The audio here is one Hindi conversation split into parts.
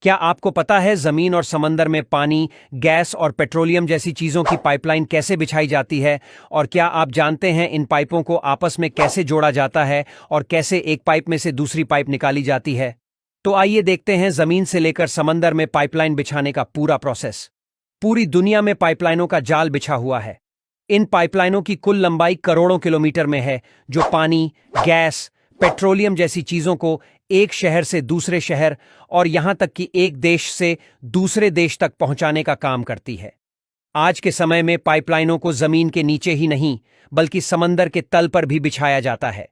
क्या आपको पता है जमीन और समंदर में पानी, गैस और पेट्रोलियम जैसी चीजों की पाइपलाइन कैसे बिछाई जाती है? और क्या आप जानते हैं इन पाइपों को आपस में कैसे जोड़ा जाता है और कैसे एक पाइप में से दूसरी पाइप निकाली जाती है? तो आइए देखते हैं जमीन से लेकर समंदर में पाइपलाइन बिछाने का पूरा प्रोसेस। पूरी दुनिया में पाइपलाइनों का जाल बिछा हुआ है। इन पाइपलाइनों की कुल लंबाई करोड़ों किलोमीटर में है, जो पानी, गैस, पेट्रोलियम जैसी चीजों को एक शहर से दूसरे शहर और यहां तक कि एक देश से दूसरे देश तक पहुंचाने का काम करती है। आज के समय में पाइपलाइनों को जमीन के नीचे ही नहीं, बल्कि समंदर के तल पर भी बिछाया जाता है।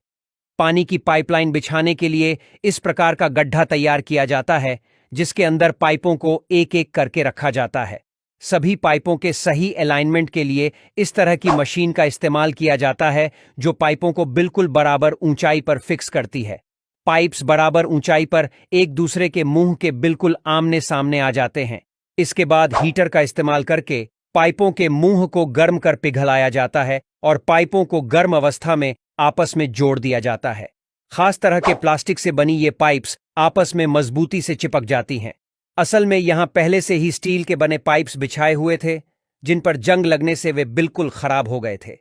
पानी की पाइपलाइन बिछाने के लिए इस प्रकार का गड्ढा तैयार किया जाता है, जिसके अंदर पाइपों को एक एक करके रखा जाता है। सभी पाइपों के सही अलाइनमेंट के लिए इस तरह की मशीन का इस्तेमाल किया जाता है, जो पाइपों को बिल्कुल बराबर ऊंचाई पर फिक्स करती है। पाइप्स बराबर ऊंचाई पर एक दूसरे के मुंह के बिल्कुल आमने सामने आ जाते हैं। इसके बाद हीटर का इस्तेमाल करके पाइपों के मुंह को गर्म कर पिघलाया जाता है और पाइपों को गर्म अवस्था में आपस में जोड़ दिया जाता है। खास तरह के प्लास्टिक से बनी ये पाइप्स आपस में मजबूती से चिपक जाती हैं। असल में यहां पहले से ही स्टील के बने पाइप्स बिछाए हुए थे, जिन पर जंग लगने से वे बिल्कुल खराब हो गए थे।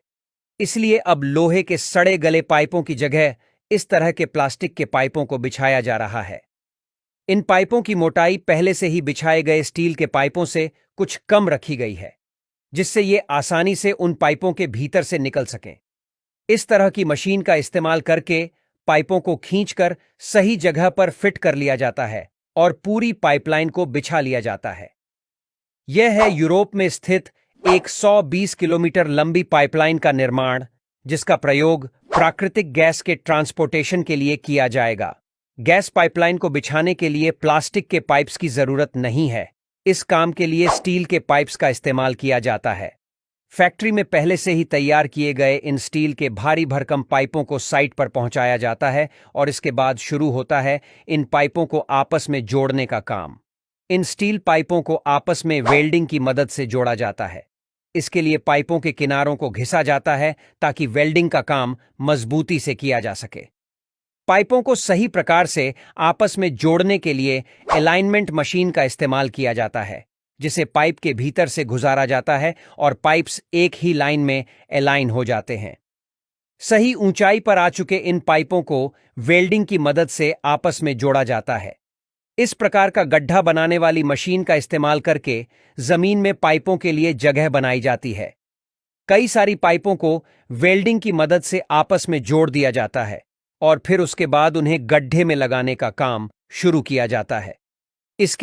इसलिए अब लोहे के सड़े गले पाइपों की जगह इस तरह के प्लास्टिक के पाइपों को बिछाया जा रहा है। इन पाइपों की मोटाई पहले से ही बिछाए गए स्टील के पाइपों से कुछ कम रखी गई है, जिससे ये आसानी से उन पाइपों के भीतर से निकल सकें। इस तरह की मशीन का इस्तेमाल करके पाइपों को खींचकर सही जगह पर फिट कर लिया जाता है और पूरी पाइपलाइन को बिछा लिया जाता है। यह है यूरोप में स्थित एक 120 किलोमीटर लंबी पाइपलाइन का निर्माण, जिसका प्रयोग प्राकृतिक गैस के ट्रांसपोर्टेशन के लिए किया जाएगा। गैस पाइपलाइन को बिछाने के लिए प्लास्टिक के पाइप्स की जरूरत नहीं है। इस काम के लिए स्टील के पाइप्स का इस्तेमाल किया जाता है। फैक्ट्री में पहले से ही तैयार किए गए इन स्टील के भारी भरकम पाइपों को साइट पर पहुंचाया जाता है और इसके बाद शुरू होता है इन पाइपों को आपस में जोड़ने का काम। इन स्टील पाइपों को आपस में वेल्डिंग की मदद से जोड़ा जाता है। इसके लिए पाइपों के किनारों को घिसा जाता है ताकि वेल्डिंग का काम मजबूती से किया जा सके। पाइपों को सही प्रकार से आपस में जोड़ने के लिए अलाइनमेंट मशीन का इस्तेमाल किया जाता है, जिसे पाइप के भीतर से गुजारा जाता है और पाइप्स एक ही लाइन में अलाइन हो जाते हैं। सही ऊंचाई पर आ चुके इन पाइपों को वेल्डिंग की मदद से आपस में जोड़ा जाता है। इस प्रकार का गड्ढा बनाने वाली मशीन का इस्तेमाल करके जमीन में पाइपों के लिए जगह बनाई जाती है। कई सारी पाइपों को वेल्डिंग की मदद से आपस में जोड़ दिया जाता है और फिर उसके बाद उन्हें गड्ढे में लगाने का काम शुरू किया जाता है। इसके